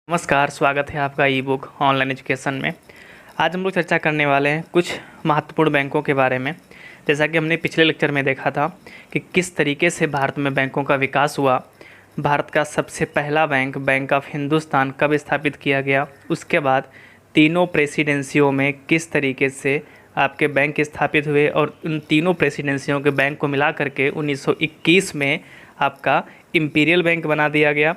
नमस्कार, स्वागत है आपका ई बुक ऑनलाइन एजुकेशन में। आज हम लोग चर्चा करने वाले हैं कुछ महत्वपूर्ण बैंकों के बारे में। जैसा कि हमने पिछले लेक्चर में देखा था कि किस तरीके से भारत में बैंकों का विकास हुआ, भारत का सबसे पहला बैंक बैंक ऑफ हिंदुस्तान कब स्थापित किया गया, उसके बाद तीनों प्रेसिडेंसियों में किस तरीके से आपके बैंक स्थापित हुए और उन तीनों प्रेसिडेंसियों के बैंक को मिला करके 1921 में आपका इम्पीरियल बैंक बना दिया गया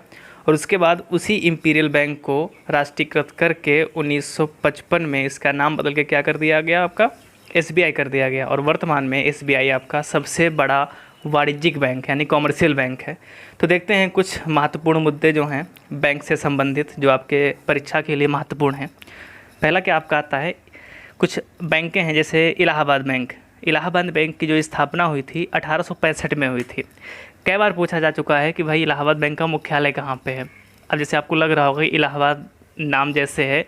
और उसके बाद उसी इम्पीरियल बैंक को राष्ट्रीयकृत करके 1955 में इसका नाम बदल के क्या कर दिया गया, आपका एसबीआई कर दिया गया। और वर्तमान में एसबीआई आपका सबसे बड़ा वाणिज्यिक बैंक यानी कॉमर्शियल बैंक है। तो देखते हैं कुछ महत्वपूर्ण मुद्दे जो हैं बैंक से संबंधित, जो आपके परीक्षा के लिए महत्वपूर्ण हैं। पहला क्या आपका आता है, कुछ बैंकें हैं जैसे इलाहाबाद बैंक। इलाहाबाद बैंक की जो स्थापना हुई थी 1865 में हुई थी। कई बार पूछा जा चुका है कि भाई इलाहाबाद बैंक का मुख्यालय कहाँ पे है। अब जैसे आपको लग रहा होगा इलाहाबाद नाम जैसे है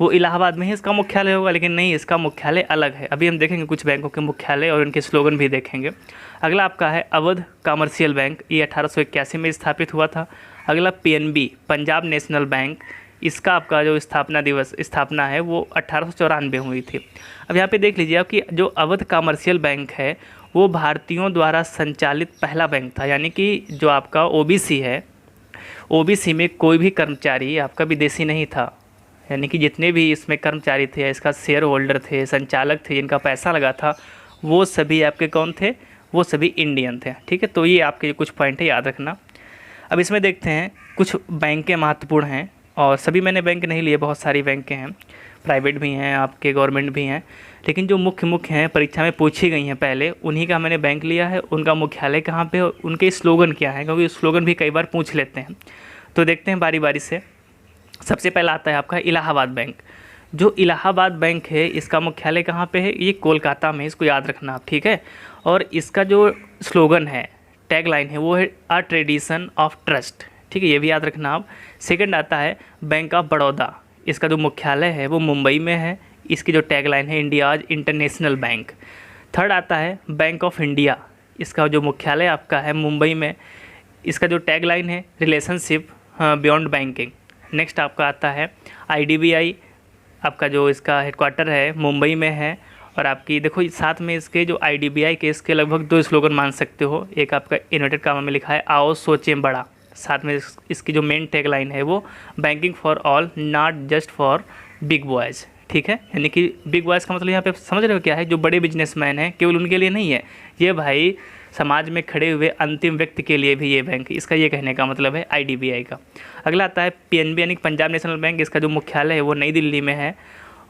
वो इलाहाबाद में ही इसका मुख्यालय होगा, लेकिन नहीं, इसका मुख्यालय अलग है। अभी हम देखेंगे कुछ बैंकों के मुख्यालय और उनके स्लोगन भी देखेंगे। अगला आपका है अवध कमर्शियल बैंक, ये 1881 में स्थापित हुआ था। अगला पीएनबी पंजाब नेशनल बैंक, इसका आपका जो स्थापना है वो 1894 हुई थी। अब यहाँ पे देख लीजिए आप कि जो अवध कमर्शियल बैंक है वो भारतीयों द्वारा संचालित पहला बैंक था। यानी कि जो आपका ओबीसी है, ओबीसी में कोई भी कर्मचारी आपका विदेशी नहीं था। यानी कि जितने भी इसमें कर्मचारी थे, इसका शेयर होल्डर थे, संचालक थे, जिनका पैसा लगा था, वो सभी आपके कौन थे, वो सभी इंडियन थे। ठीक है, तो ये आपके कुछ पॉइंट है, याद रखना। अब इसमें देखते हैं कुछ बैंकें महत्वपूर्ण हैं, और सभी मैंने बैंक नहीं लिए, बहुत सारी बैंकें हैं, प्राइवेट भी हैं, आपके गवर्नमेंट भी हैं, लेकिन जो मुख्य हैं परीक्षा में पूछी गई हैं पहले, उन्हीं का मैंने बैंक लिया है। उनका मुख्यालय कहाँ पे, उनके स्लोगन क्या है, क्योंकि स्लोगन भी कई बार पूछ लेते हैं। तो देखते हैं बारी बारी से। सबसे पहला आता है आपका इलाहाबाद बैंक। जो इलाहाबाद बैंक है इसका मुख्यालय कहाँ पे है, ये कोलकाता में, इसको याद रखना आप, ठीक है। और इसका जो स्लोगन है, टैगलाइन है, वो है अ ट्रेडिशन ऑफ ट्रस्ट, ठीक है, ये भी याद रखना आप। सेकंड आता है बैंक ऑफ बड़ौदा, इसका जो मुख्यालय है वो मुंबई में है। इसकी जो टैगलाइन है इंडियाज इंटरनेशनल बैंक। थर्ड आता है बैंक ऑफ इंडिया, इसका जो मुख्यालय आपका है मुंबई में। इसका जो टैगलाइन है रिलेशनशिप बियॉन्ड बैंकिंग। नेक्स्ट आपका आता है आईडीबीआई, आपका जो इसका हेडक्वार्टर है मुंबई में है। और आपकी देखो साथ में इसके जो आईडीबीआई के इसके लगभग दो स्लोगन मान सकते हो। एक आपका इन्वर्टेड कामा में लिखा है आओ सोचें बड़ा, साथ में इसकी जो मेन टैगलाइन है वो banking for all not just for big boys, ठीक है। यानी कि बिग बॉयज़ का मतलब यहाँ पे समझ रहे हो क्या है, जो बड़े बिजनेसमैन हैं केवल उनके लिए नहीं है, ये भाई समाज में खड़े हुए अंतिम व्यक्ति के लिए भी ये बैंक, इसका ये कहने का मतलब है आईडीबीआई का। अगला आता है पीएनबी यानी पंजाब नेशनल बैंक, इसका जो मुख्यालय है वो नई दिल्ली में है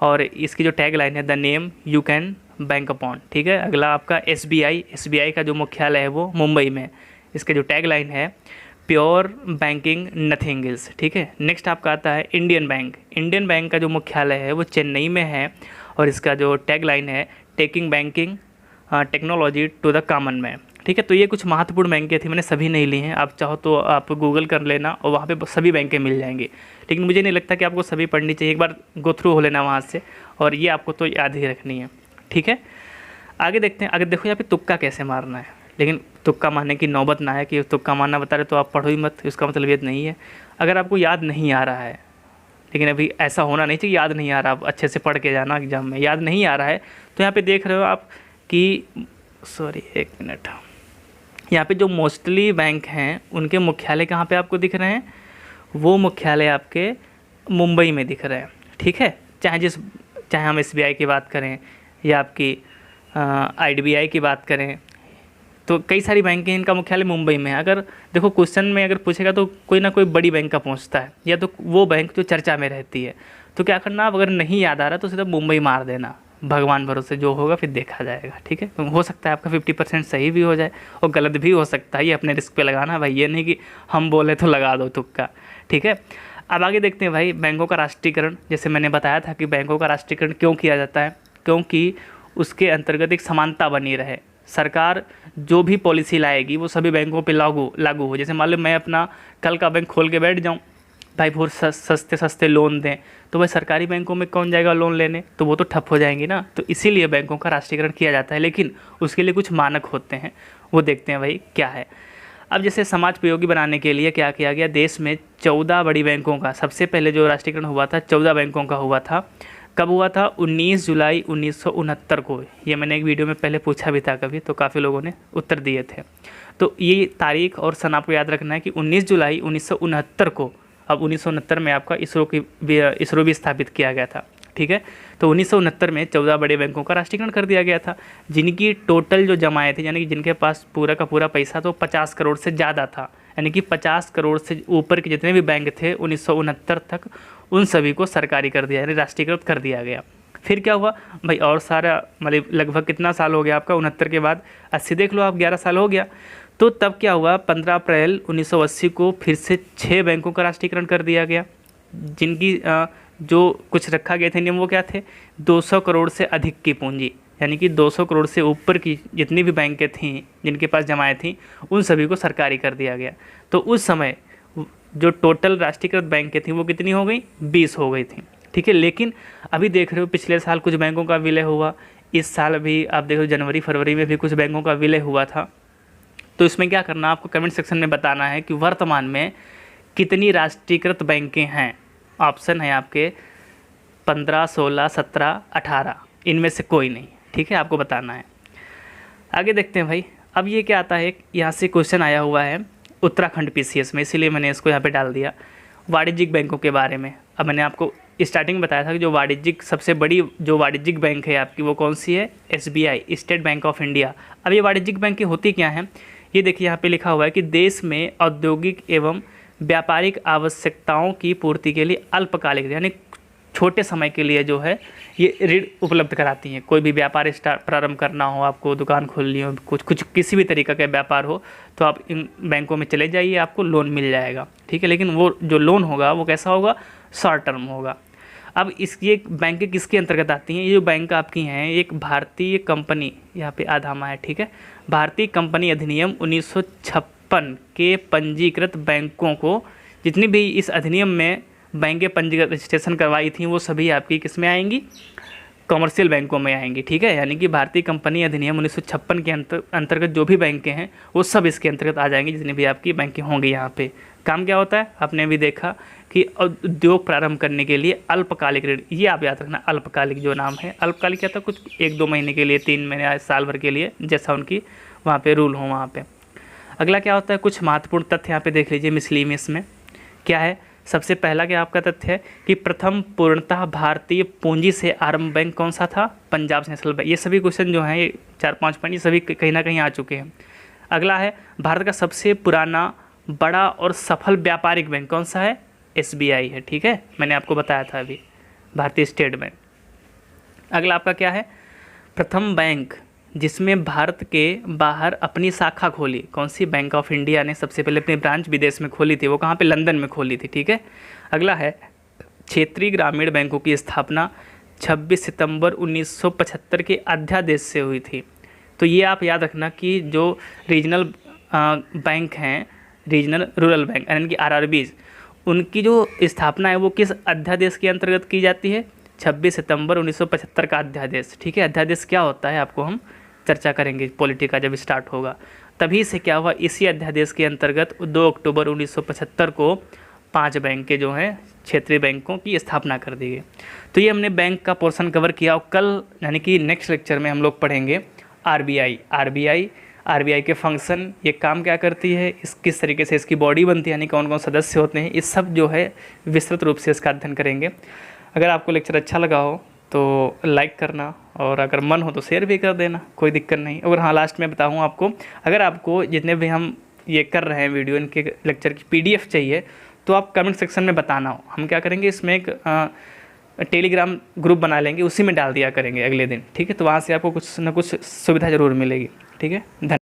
और इसकी जो टैगलाइन है the name you can bank upon, ठीक है। अगला आपका एसबीआई का जो मुख्यालय है वो मुंबई में, इसके जो टैगलाइन है प्योर बैंकिंग नथिंग इज, ठीक है। नेक्स्ट आपका आता है इंडियन बैंक का जो मुख्यालय है वो चेन्नई में है और इसका जो टैगलाइन है taking banking technology to the common man, ठीक है। तो ये कुछ महत्वपूर्ण बैंकें थी, मैंने सभी नहीं ली हैं। आप चाहो तो आप गूगल कर लेना और वहाँ पे सभी बैंकें मिल जाएंगी, लेकिन मुझे नहीं लगता कि आपको सभी पढ़नी चाहिए। एक बार गो थ्रू हो लेना वहाँ से, और ये आपको तो याद ही रखनी है, ठीक है। आगे देखते हैं। आगे देखो यहाँ पे तुक्का कैसे मारना है, लेकिन तुक्का मारने की नौबत ना है कि तुक्का मारना बता रहे तो आप पढ़ो ही मत, इसका मतलब ये नहीं है। अगर आपको याद नहीं आ रहा है, लेकिन अभी ऐसा होना नहीं चाहिए याद नहीं आ रहा, आप अच्छे से पढ़ के जाना एग्जाम में। याद नहीं आ रहा है तो यहाँ पे देख रहे हो आप कि एक मिनट, यहाँ पे जो मोस्टली बैंक हैं उनके मुख्यालय कहाँ पे आपको दिख रहे हैं, वो मुख्यालय आपके मुंबई में दिख रहे हैं, ठीक है। चाहे हम एसबीआई की बात करें या आपकी आईडीबीआई की बात करें, तो कई सारी बैंकें हैं इनका मुख्यालय मुंबई में है। अगर देखो क्वेश्चन में अगर पूछेगा तो कोई ना कोई बड़ी बैंक का पहुंचता है, या तो वो बैंक जो चर्चा में रहती है। तो क्या करना, आप अगर नहीं याद आ रहा तो सीधा मुंबई मार देना, भगवान भरोसे जो होगा फिर देखा जाएगा, ठीक है। तो हो सकता है आपका 50% सही भी हो जाए और गलत भी हो सकता है, ये अपने रिस्क पे लगाना भाई, ये नहीं कि हम बोले तो लगा दो तुक्का, ठीक है। अब आगे देखते हैं भाई बैंकों का राष्ट्रीयकरण। जैसे मैंने बताया था कि बैंकों का राष्ट्रीयकरण क्यों किया जाता है, क्योंकि उसके अंतर्गत एक समानता बनी रहे। सरकार जो भी पॉलिसी लाएगी वो सभी बैंकों पे लागू हो। जैसे मान लो मैं अपना कल का बैंक खोल के बैठ जाऊँ, भाई बहुत सस्ते लोन दें, तो भाई सरकारी बैंकों में कौन जाएगा लोन लेने, तो वो तो ठप हो जाएंगी ना। तो इसीलिए बैंकों का राष्ट्रीयकरण किया जाता है, लेकिन उसके लिए कुछ मानक होते हैं, वो देखते हैं भाई क्या है। अब जैसे समाज उपयोगी बनाने के लिए क्या किया गया, देश में 14 बड़ी बैंकों का सबसे पहले जो राष्ट्रीयकरण हुआ था 14 बैंकों का हुआ था। कब हुआ था? 19 जुलाई 1969 को। ये मैंने एक वीडियो में पहले पूछा भी था कभी, तो काफ़ी लोगों ने उत्तर दिए थे। तो ये तारीख और सन आपको याद रखना है कि 19 जुलाई 1969 को, अब 1969 में आपका इसरो भी स्थापित किया गया था, ठीक है। तो 1969 में 14 बड़े बैंकों का राष्ट्रीयकरण कर दिया गया था, जिनकी टोटल जो जमाएँ थी, यानी कि जिनके पास पूरा का पूरा पैसा तो 50 करोड़ से ज़्यादा था, यानी कि 50 करोड़ से ऊपर के जितने भी बैंक थे 1969 तक, उन सभी को सरकारी कर दिया, यानी राष्ट्रीयकृत कर दिया गया। फिर क्या हुआ भाई, और सारा मतलब लगभग कितना साल हो गया आपका 69 के बाद, 80 देख लो आप, 11 साल हो गया। तो तब क्या हुआ, 15 अप्रैल 1980 को फिर से 6 बैंकों का राष्ट्रीयकरण कर दिया गया, जिनकी जो कुछ रखा गए थे नियम, वो क्या थे? 200 करोड़ से अधिक की पूंजी, यानी कि 200 करोड़ से ऊपर की जितनी भी बैंकें थीं जिनके पास जमाएँ थीं, उन सभी को सरकारी कर दिया गया। तो उस समय जो टोटल राष्ट्रीयकृत बैंकें थीं वो कितनी हो गई? 20 हो गई थी, ठीक है। लेकिन अभी देख रहे हो पिछले साल कुछ बैंकों का विलय हुआ, इस साल भी आप देखो जनवरी फरवरी में भी कुछ बैंकों का विलय हुआ था। तो इसमें क्या करना, आपको कमेंट सेक्शन में बताना है कि वर्तमान में कितनी राष्ट्रीयकृत बैंकें हैं। ऑप्शन है आपके 15, 16, 17, 18, इनमें से कोई नहीं, ठीक है, आपको बताना है। आगे देखते हैं भाई। अब ये क्या आता है, यहाँ से क्वेश्चन आया हुआ है उत्तराखंड पीसीएस में, इसीलिए मैंने इसको यहाँ पे डाल दिया, वाणिज्यिक बैंकों के बारे में। अब मैंने आपको स्टार्टिंग में बताया था कि जो वाणिज्यिक सबसे बड़ी जो वाणिज्यिक बैंक है आपकी, वो कौन सी है? SBI, state bank of India. अब ये वाणिज्यिक बैंकें होती क्या हैं, ये देखिए यहाँ पे लिखा हुआ है कि देश में औद्योगिक एवं व्यापारिक आवश्यकताओं की पूर्ति के लिए अल्पकालिक, यानी छोटे समय के लिए जो है ये ऋण उपलब्ध कराती हैं। कोई भी व्यापार प्रारंभ करना हो, आपको दुकान खोलनी हो, कुछ किसी भी तरीका का व्यापार हो, तो आप इन बैंकों में चले जाइए, आपको लोन मिल जाएगा, ठीक है। लेकिन वो जो लोन होगा वो कैसा होगा? शॉर्ट टर्म होगा। अब ये बैंक किसके अंतर्गत आती हैं? ये जो बैंक आपकी हैं, एक भारतीय कंपनी, यहाँ पे आधामा है, ठीक है, भारतीय कंपनी अधिनियम 1956 के पंजीकृत बैंकों को, जितनी भी इस अधिनियम में बैंकें पंजीकृत रजिस्ट्रेशन करवाई थी, वो सभी आपकी किस में आएंगी? कॉमर्शियल बैंकों में आएंगी, ठीक है। यानी कि भारतीय कंपनी अधिनियम 1956 के अंतर्गत जो भी बैंकें हैं वो सब इसके अंतर्गत आ जाएंगी, जितनी भी आपकी बैंकें होंगी। यहाँ पे काम क्या होता है, आपने भी देखा कि उद्योग प्रारंभ करने के लिए अल्पकालिक ऋण, ये आप याद रखना, अल्पकालिक जो नाम है, अल्पकालिक क्या था? कुछ 1-2 महीने के लिए, 3 महीने, साल भर के लिए, जैसा उनकी वहाँ पे रूल हो वहाँ पे। अगला क्या होता है, कुछ महत्वपूर्ण तथ्य यहाँ पे देख लीजिए मिसलेनियस में क्या है। सबसे पहला क्या आपका तथ्य है कि प्रथम पूर्णतः भारतीय पूंजी से आरंभ बैंक कौन सा था? Punjab national bank. ये सभी क्वेश्चन जो हैं, ये 4-5 पॉइंट, ये सभी कहीं ना कहीं आ चुके हैं। अगला है भारत का सबसे पुराना, बड़ा और सफल व्यापारिक बैंक कौन सा है? एसबीआई है, ठीक है, मैंने आपको बताया था अभी, भारतीय स्टेट बैंक। अगला आपका क्या है, प्रथम बैंक जिसमें भारत के बाहर अपनी शाखा खोली, कौन सी? बैंक ऑफ इंडिया ने सबसे पहले अपनी ब्रांच विदेश में खोली थी, वो कहाँ पे? लंदन में खोली थी, ठीक है। अगला है क्षेत्रीय ग्रामीण बैंकों की स्थापना 26 सितंबर 1975 के अध्यादेश से हुई थी। तो ये आप याद रखना कि जो रीजनल बैंक हैं, रीजनल रूरल बैंक यानी कि आरआरबीज, उनकी जो स्थापना है वो किस अध्यादेश के अंतर्गत की जाती है? 26 सितंबर 1975 का अध्यादेश, ठीक है। अध्यादेश क्या होता है आपको हम चर्चा करेंगे, पॉलिटी का जब स्टार्ट होगा। तभी से क्या हुआ, इसी अध्यादेश के अंतर्गत 2 अक्टूबर 1975 को 5 बैंकें जो हैं क्षेत्रीय बैंकों की स्थापना कर दी गई। तो ये हमने बैंक का पोर्शन कवर किया, और कल यानी कि नेक्स्ट लेक्चर में हम लोग पढ़ेंगे आरबीआई के फंक्शन, ये काम क्या करती है, किस तरीके से इसकी बॉडी बनती है, यानी कौन कौन सदस्य होते हैं, ये सब जो है विस्तृत रूप से इसका अध्ययन करेंगे। अगर आपको लेक्चर अच्छा लगा हो तो लाइक करना, और अगर मन हो तो शेयर भी कर देना, कोई दिक्कत नहीं। और हाँ, लास्ट में बताऊँ आपको, अगर आपको जितने भी हम ये कर रहे हैं वीडियो, इनके लेक्चर की PDF चाहिए तो आप कमेंट सेक्शन में बताना हो, हम क्या करेंगे इसमें एक टेलीग्राम ग्रुप बना लेंगे, उसी में डाल दिया करेंगे अगले दिन, ठीक है। तो वहाँ से आपको कुछ ना कुछ सुविधा ज़रूर मिलेगी, ठीक है। धन्यवाद।